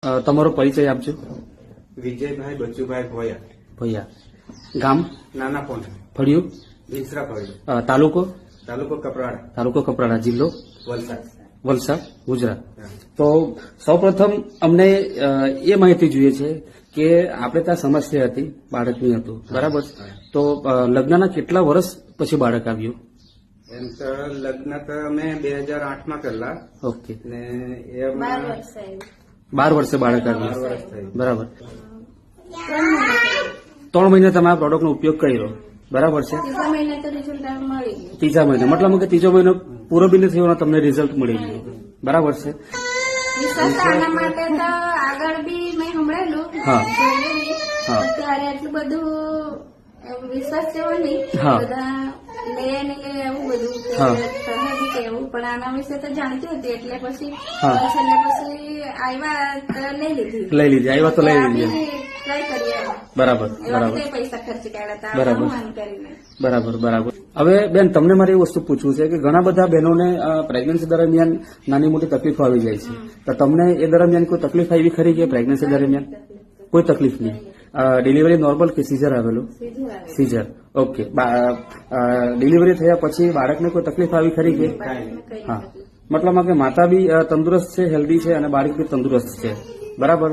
તમારો પરિચય આપજો. વિજયભાઈ બચુભાઈ ભોયા, ભૈયા. ગામ? નાના પોંડ, ફળિયું? વિસરા ફળિયું, તાલુકો? તાલુકો કપરાડા, તાલુકો કપરાડા, જિલ્લો વલસાડ. વલસાડ, ગુજરાત. તો સૌપ્રથમ અમને એ માહિતી જોઈએ છે કે આપણે ત્યાં સમસ્યા હતી, બાળકની હતું, બરાબર? તો લગ્નના કેટલા વર્ષ પછી બાળક આવ્યું? એમ તો લગ્ન તો અમે 2008 કરેલા. ઓકે. ને એમાં 12 વર્ષે બાળક 12 આવ્યું, વર્ષ થઈ. બરાબર. 3 મહિને તમે આ પ્રોડક્ટનો ઉપયોગ કર્યો, બરાબર છે? ત્રીજા મહિને મતલબ કે ત્રીજો મહિનો પૂરો બી નથી થયો, તમને રિઝલ્ટ મળી ગયું, બરાબર છે? આના માટે તો આગળ બી મેં સંભળેલું. હા. હા. ત્યારે એટલું બધું વિશ્વાસ જેવો નહીં. હા. બધા લે ને લે એવું બધું હા. સહેજ કેવું, પણ આના વિશે તો જાણતી હતી એટલે પછી હા. છેલ્લે પછી આવ્યા તો લઈ લીધી. લઈ લીધી, આવ્યા તો લઈ લીધી. ટ્રાય કરીએ. બરાબર, એવા બરાબર, કઈ પૈસા ખર્ચી કાઢ્યા હતા બરાબર. અનુમાન કરીને. બરાબર, બરાબર. હવે બેન, તમને મારે એ વસ્તુ પૂછવું છે કે ઘણા બધા બહેનોને પ્રેગ્નન્સી દરમિયાન નાની મોટી તકલીફો આવી જાય છે, તો તમને એ દરમિયાન કોઈ તકલીફ આવી ખરી કે પ્રેગ્નન્સી દરમિયાન? કોઈ તકલીફ નહીં. ડિલિવરી નોર્મલ કે સીઝર આવેલું? સીઝર. ઓકે. ડિલિવરી થયા પછી બાળકને કોઈ તકલીફ આવી ખરી કે? હા. મતલબમાં કે માતા બી તંદુરસ્ત છે, હેલ્ધી છે, અને બાળક બી તંદુરસ્ત છે, બરાબર?